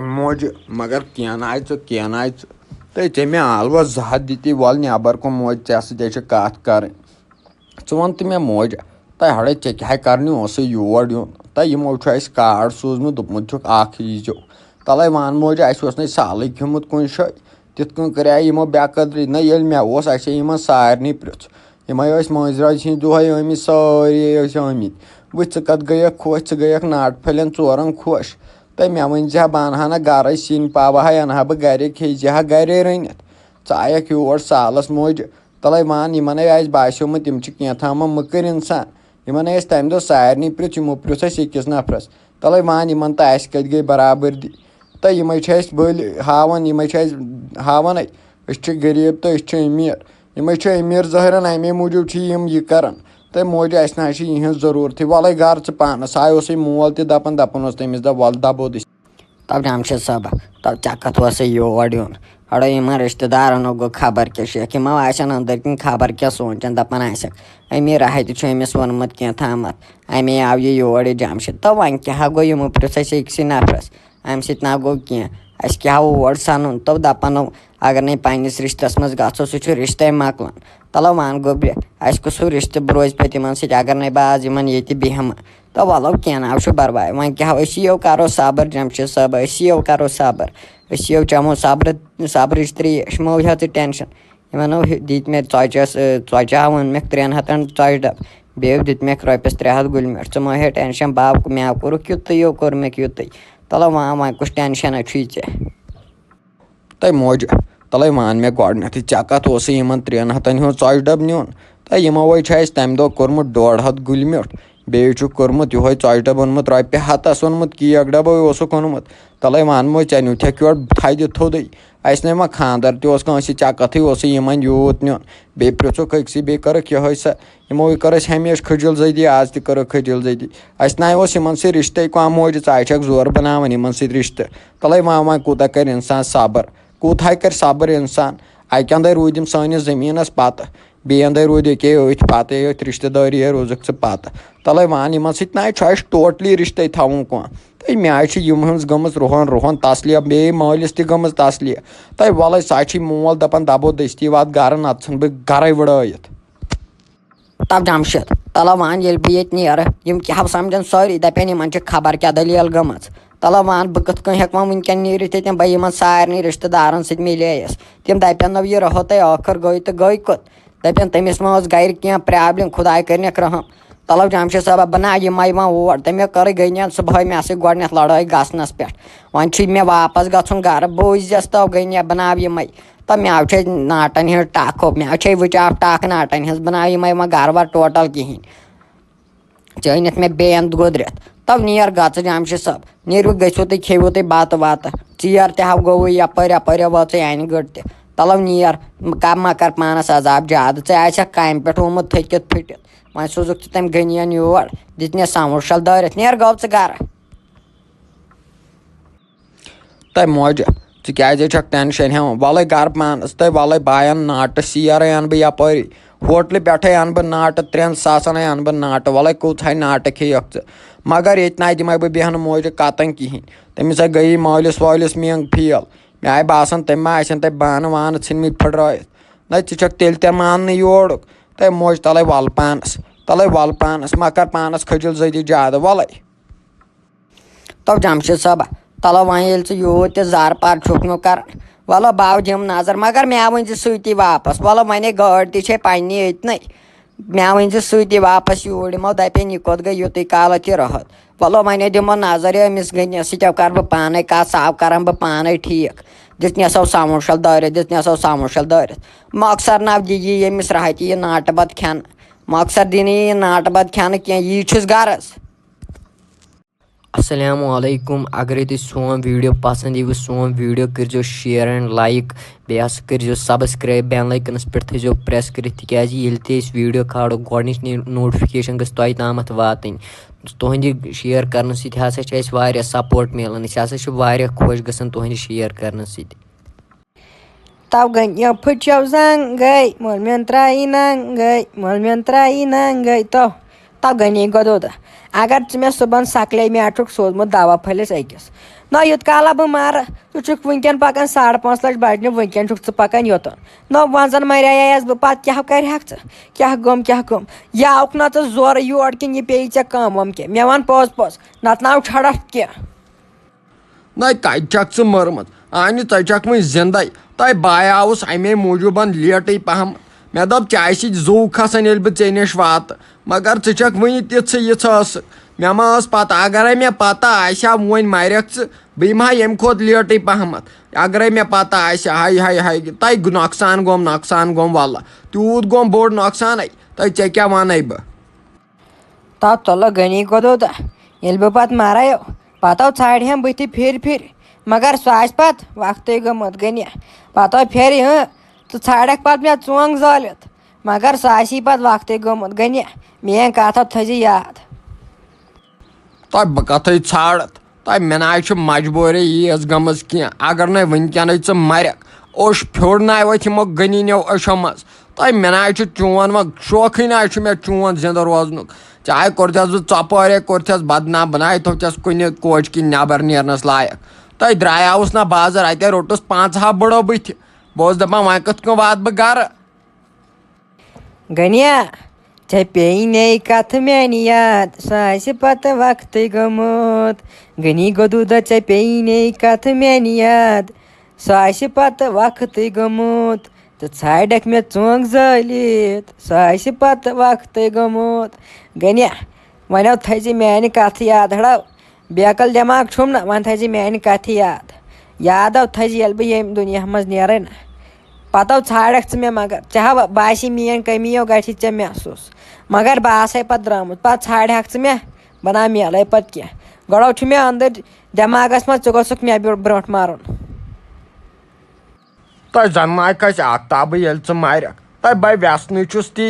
موج مگر کینائے ژے مےٚ عالوہ زٕ ہَتھ دِتی وَل نٮ۪بر کُن موج ژےٚ سۭتۍ چھِ کَتھ کَرٕنۍ ژٕ وَن تہٕ مےٚ موج ہَڑے ژےٚ کیٛاہ کَرنہِ اوسُے یور یُن یِمو چھُ اَسہِ کارڈ سوٗزمُت دوٚپمُت چھُکھ اکھ ییٖزیو وَن موج اَسہِ اوس نہٕ سہلٕے کھیوٚمُت کُنہِ جایہِ تِتھ کٔنۍ کَرے یِمو بے قدری نہ ییٚلہِ مےٚ اوس اَسے یِمن سارنٕے پرٛژھ یِمے ٲسۍ مٲنٛزِ رٲژ ہِنٛدۍ دۄہے آمٕتۍ سٲری ٲسۍ آمٕتۍ وٕچھ ژٕ کَتھ گٔیَکھ خۄش ژٕ گٔیَکھ ناٹہٕ پھٔلٮ۪ن ژورَن خۄش مےٚ ؤنۍ ہا بہٕ اَنہٕ ہا نہ گَرَے سِنۍ پاوٕ ہا اَنہٕ ہا بہٕ گَرے کھیٚیہِ ہا گَرے رٔنِتھ ژٕ آیَکھ یور سالَس موج وَن یِمَنَے آسہِ باسیومُت یِم چھِ کینٛژھامہ مٔکٕرۍ اِنسان یِمَن ٲسۍ تَمہِ دۄہ سارنٕے پرٛژھ یِمو پرٛژھ اَسہِ أکِس نفرَس وَن یِمَن تہٕ اَسہِ کَتہِ گٔے برابردی یِمے چھِ اَسہِ بٔلۍ ہاوان یِمے چھِ اَسہِ ہاوان أسۍ چھِ غریٖب تہٕ أسۍ چھِ أمیٖر یِمے چھِ أمیٖر ظٲہِرَن اَمے موٗجوٗب چھِ یِم یہِ کَران موج اَسہِ نہ حظ چھِ یِہٕنٛز ضروٗرتھٕے وَلَے گَرٕ ژٕ پانَس اوسُے مول تہِ دَپان اوس تٔمِس وَلہٕ دَبو جمشید صٲبا ژےٚ کَتھ اوسُے یور یُن یِمن رِشتہٕ دارَنو گوٚو خبر کیٛاہ شیخ یِمو آسن أنٛدٕرۍ کِنۍ خبر کیٛاہ سونٛچان دَپان آسٮ۪کھ أمیٖر اَتہِ چھُ أمِس ووٚنمُت کینٛہہ تامَتھ اَمے آو یہِ یور یہِ جمشید وۄنۍ کیٛاہ گوٚو یِمو پرٛژھ اَسہِ أکسٕے نفرَس اَمہِ سۭتۍ نہ گوٚو کینٛہہ اَسہِ کیٛاہ اور سَنُن دَپان اگر نَے پنٛنِس رِشتَس منٛز گژھو سُہ چھُ رِشتے مۄکلان وَن گوٚبرِ اَسہِ کُس ہیوٗ رِشتہٕ روزِ پَتہٕ یِمن سۭتۍ اگر نَے بہٕ آز یِمن ییٚتہِ بیٚہمہٕ وَلو کینٛہہ نہ چھُ پَرواے وۄنۍ کیٛاہ أسۍ یِیو کَرو صبر جمشید صٲب أسۍ یِیو کَرو صبر أسۍ یِیو چٮ۪مو صبرٕچ ترٛیش مہٕ ہیٚو ژٕ ٹٮ۪نشَن یِمَن دِتۍ مےٚ ژۄچہِ اوٚنمَکھ 300 ژۄچہِ ڈَبہٕ بیٚیہِ دِتمَکھ رۄپیَس 300 گُلۍ میٖٹھ ژٕ مہٕ ہیٚے ٹٮ۪نشَن مےٚ کوٚرُکھ یُتُے کوٚرمَکھ یُتُے وۄنۍ کُس ٹٮ۪نشَنا چھُے ژےٚ موج وَن مےٚ گۄڈنٮ۪تھٕے ژےٚ کَتھ اوسُے یِمن 300 ہُنٛد ژۄچہِ ڈَبہٕ نیُن یِمو چھُ اَسہِ تَمہِ دۄہ کوٚرمُت 150 گُلۍ میٖٹھ بیٚیہِ چھُکھ کوٚرمُت یِہوے ژۄچہِ ڈَبہٕ اوٚنمُت رۄپیہِ 100 اوٚنمُت کیک ڈَبے اوسُکھ اوٚنمُت وَن موج ژےٚ نیوٗتھَکھ یورٕ تھدِ تھوٚدُے اَسہِ نَے وۄنۍ خاندر تہِ اوس کٲنٛسہِ ژےٚ کَتھٕے اوسُے یِمن یوٗت نیُن بیٚیہِ پرٛژھُکھ أکسٕے بیٚیہِ کٔرٕکھ یِہوے سۄ یِمو کٔر اَسہِ ہمیشہٕ کھٔجِل زٔدی آز تہِ کٔرٕکھ کھٔجِل زٔدی اَسہِ نَے اوس یِمن سۭتۍ رِشتے کانٛہہ موج ژٕ چھَکھ زورٕ بَناوان یِمن سۭتۍ رِشتہٕ وۄنۍ کوٗتاہ کَرِ اِنسان صبر کوٗتاہ کَرِ صبر اِنسان اَکہِ اَندَے روٗدۍ یِم سٲنِس زٔمیٖنَس پَتہٕ بیٚیہِ اَندَے روٗدۍ ییٚکیٛاہ أتھۍ پَتہٕ أتھۍ رِشتہٕ دٲری روٗزٕکھ ژٕ پَتہٕ وَن یِمن سۭتۍ نہ چھُ اَسہِ ٹوٹلی رِشتے تھاوُن کانٛہہ مےٚ حظ چھِ یِہٕنٛز گٔمٕژ رُہَن تسلیہ بیٚیہِ مٲلِس تہِ گٔمٕژ تسلیہ وَلَے سُہ چھُے مول دَپان دَبو دٔستی واتہٕ گَرٕ نَتہٕ ژھٕن بہٕ گَرَے وٕڑٲیِتھ جمشید وَن ییٚلہِ بہٕ ییٚتہِ نیرٕ یِم کیٛاہ سَمجھن سٲری دَپن یِمن چھِ خبر کیٛاہ دٔلیٖل گٔمٕژ وَن بہٕ کِتھ کٔنۍ ہٮ۪کہٕ وۄنۍ وٕنکٮ۪ن نیٖرِتھ ییٚتٮ۪ن بہٕ یِمن سارنٕے رِشتہٕ دارن سۭتۍ مِلییَس تِم دَپن یہِ رہو تۄہہِ ٲخٕر گٔے تہٕ گٔے کوٚت دَپن تٔمِس ما ٲس گرِ کینٛہہ پرٛابلِم خۄداے کٔرنَکھ رحم جمشید صٲبا بہٕ نہ یِمے وۄنۍ اور مےٚ کٔرٕے گٔنیَن صُبحٲے مےٚ سۭتۍ گۄڈنٮ۪تھ لڑٲے گژھنَس پٮ۪ٹھ وۄنۍ چھُے مےٚ واپس گژھُن گرٕ بوٗززٮ۪س گٔنیہ بناو یِمے مےٚ آو چھے ناٹن ہِنٛز ٹکھ مےٚ آو چھے وٕچاو ٹکھ ناٹن ہِنٛز بناو یِمے وۄنۍ گرٕ وَرٕ ٹوٹل کِہینۍ ژٕ أنِتھ مےٚ بیٚیَن گُدرِتھ نیر گژھ جمشید صٲب نیٖرِو گٔژھِو تُہۍ کھیٚیِو تُہۍ بَتہٕ وَتہٕ ژیر تہِ گوٚوُے یَپٲرۍ وٲژٕے اَنہِ گٔٹ تہِ نیر مہ کر پانَس عذاب زیادٕ ژےٚ آسٮ۪کھ کامہِ پٮ۪ٹھ آمُت تھٔکِتھ پھٕٹِتھ وۄنۍ سوٗزُکھ ژٕ تٔمۍ غنِیَن یور دِتنَس سَموٗر شَل دٲرِتھ نیر گوٚو ژٕ گرٕ موج ژٕ کیٛازِ چھَکھ ٹٮ۪نشَن ہٮ۪وان وَلَے گَرٕ پانَس وَلَے بہٕ اَنہٕ ناٹہٕ سیرَے اَنہٕ بہٕ یَپٲری ہوٹلہٕ پٮ۪ٹھَے اَنہٕ بہٕ ناٹہٕ 3,000 اَنہٕ بہٕ ناٹہٕ وَلَے کۭژاہ ناٹہٕ کھیٚیَکھ ژٕ مگر ییٚتہِ نَے دِمَے بہٕ بیٚہنہٕ موجہِ کَتَن کِہیٖنۍ تٔمِس گٔیی مٲلِس وٲلِس مینٛگ فیل مےٚ آے باسان تٔمۍ ما آسن تَتہِ بانہٕ وانہٕ ژھٕنمٕتۍ پھٕٹرٲیِتھ ژٕ چھَکھ تیٚلہِ تہِ ماننہٕ یورُک موج وَلہٕ پانَس ما کَر پانَس کھٔجِل زٔدی زیادٕ وَلَے جمشید صٲبا وۄنۍ ییٚلہِ ژٕ یوٗت تہِ زارٕ پار چھُکھ نہٕ کَران بہٕ دِمہٕ نظر مگر مےٚ ؤنۍ زِ سۭتی واپس وۄنۍ گٲڑۍ تہِ چھے پنٛنی ییٚتنَے مےٚ ؤنۍ زِ سۭتی واپس یوٗرۍ یِمو دَپن یہِ کوٚت گٔے یُتُے کالہٕ تہِ رٲہَت وۄنۍ دِمو نظر أمِس غنِیَس سۭتۍ کَرٕ بہٕ پانَے کَتھ سُہ کَرَن بہٕ پانَے ٹھیٖک دِژنٮ۪سو سَموٗر شَل دٲرِتھ مۄخصر نہ دِ یی ییٚمِس راحتہِ یہِ ناٹہٕ بَتہٕ کھٮ۪نہٕ مۄخصر دِنہٕ یہِ ناٹہٕ بَتہٕ کھٮ۪نہٕ کینٛہہ یی چھُس غرض السلام علیکم اگرے تُہۍ سون ویٖڈیو پسنٛد یِیوٕ سون ویٖڈیو کٔرۍزیو شِیر اینڈ لایک بیٚیہِ ہسا کٔرۍزیو سبسکرایب بیل آیکَنس پٮ۪ٹھ تھٲیزیو پرٛٮ۪س کٔرِتھ تِکیٛازِ ییٚلہِ تہِ أسۍ ویٖڈیو کھالو گۄڈنِچ نوٹفِکیشن گٔژھ تۄہہِ تامَتھ واتٕنۍ تُہنٛدِ شِیر کرنہٕ سۭتۍ ہسا چھِ اَسہِ واریاہ سپوٹ مِلان أسۍ ہسا چھِ واریاہ خۄش گژھان تُہنٛدِ شِیر کرنہٕ سۭتۍ غنیو پھٕٹیو زنٛگے مٲلمٮ۪ن ترٛایی ننٛگے غنی گوٚو اگر ژٕ مےٚ صُبحن سکلے میٹھُک سوٗزمُت دوا پھٔلِس أکِس نہ یوت کالا بہٕ مارٕ ژٕ چھُکھ وٕنکٮ۪ن پکان 5.5 لچھ بجنہِ وٕنکٮ۪ن چھُکھ ژٕ پکان یوٚتن نہ وۄنۍ زن مریایس بہٕ پتہٕ کیٛاہ کرِہکھ ژٕ کیٛاہ گوٚم یہِ آوُکھ نہ ژٕ زورٕ یور کِنہٕ یہِ پیٚیہِ ژےٚ کم وم کینٛہہ مےٚ ون پوٚز نتہٕ ناو چھڑتھ کینٛہہ نہ کتہِ چھکھ ژٕ مٔرمٕژ اَنہِ ژٕ چھکھ وٕنہِ زِندَے تۄہہِ بہٕ آوُس اَمے موٗجوٗبن لیٹٕے پہم مےٚ دوٚپ چایہِ سۭتۍ زوٗ کھسان ییٚلہِ بہٕ ژےٚ نِش واتہٕ مگر ژٕ چھکھ وٕنہِ تِژھٕ یِژھٕ ٲسٕکھ مےٚ ما ٲس پتہ اگرے مےٚ پتہ آسہِ ہا وۄنۍ مریکھ ژٕ بہٕ یِمہٕ ہا ییٚمہِ کھۄتہٕ لیٹٕے پہمتھ اگرے مےٚ پتہ آسہِ ہا ہاے تۄہہِ نۄقصان گوٚم وللہ تیوٗت گوٚم بوٚڑ نۄقصانے تۄہہِ ژےٚ کیٛاہ ونے بہٕ تا تُلہٕ غنی گوٚدوٗ ییٚلہِ بہٕ پتہٕ مریو پتہٕ ژھانڈِہم بٕتھِ پھِرِ مگر سُہ آسہِ پتہٕ وقتٕے گٔمٕژ غنی پتہٕ پھِرِ ژٕ ژھانڈکھ پتہٕ مےٚ ژونٛگ زٲلِتھ مگر سُہ آسی پتہٕ وقتٕے گوٚمُت غنی میٲنۍ کتھ تھٲیزِ یاد تۄہہِ بہٕ کتھٕے ژھانڈتھ تۄہہِ مےٚ نہ چھِ مجبوٗری ییٖژ گٔمٕژ کینٛہہ اگر نَے وٕنکٮ۪نٕے ژٕ مرکھ اوٚش پھیوٚر نہ وۄتھ یِمو غنیٖنیو أچھو منٛز تۄہہِ مےٚ نہ چھُ چون وۄنۍ شوقٕے نہ چھُ مےٚ چون زِندٕ روزنُک چاہے کوٚرتھس بہٕ ژۄپٲرے کوٚرتھس بدنام بناے تھوٚوتھس کُنہِ کوچہِ کِنۍ نٮ۪بر نیرنس لایق تۄہہِ درٛایاوُس نہ بازر اتے روٚٹُس 5 بٔڑو بٕتھِ بہٕ اوسُس دپان وۄنۍ کِتھ کٔنۍ واتہٕ بہٕ گرٕ غنیا ژےٚ پیٚیی نَے کتھ میانہِ یاد سُہ آسہِ پتہٕ وقتٕے گوٚمُت غنی گوٚدوٗدا ژےٚ پیٚیی نَے کتھ میانہِ یاد سُہ آسہِ پتہٕ وقتٕے گوٚمُت تہٕ ژھانڈکھ مےٚ ژونٛگ زٲلِتھ سُہ آسہِ پتہٕ وقتٕے گوٚمُت غنیا وۄنۍ تھٲیزِ میانہِ کتھ یاد ہڑو بیکل دٮ۪ماغ چھُم نہ وۄنۍ تھٲیزِ میانہِ کتھِ یادو تھٲیزِ ییٚلہِ بہٕ ییٚمہِ دُنیا منٛز نیرے نہ پتہٕ ژھانڈکھ ژٕ مےٚ مگر ژےٚ ہا باسی میٲنۍ کٔمیو گژھِ ژےٚ محسوٗس مگر بہٕ آسے پتہٕ درٛامُت پتہٕ ژھانڈہکھ ژٕ مےٚ بہٕ نا میلے پتہٕ کینٛہہ گۄڈو چھُ مےٚ أنٛدٕرۍ دٮ۪ماغس منٛز ژٕ گوٚژھُکھ مےٚ برونٛٹھ مارُن تۄہہِ زنہٕ ناے کھسہِ آختابٕے ییٚلہِ ژٕ مرکھ تۄہہِ بے ویسنٕے چھُس تی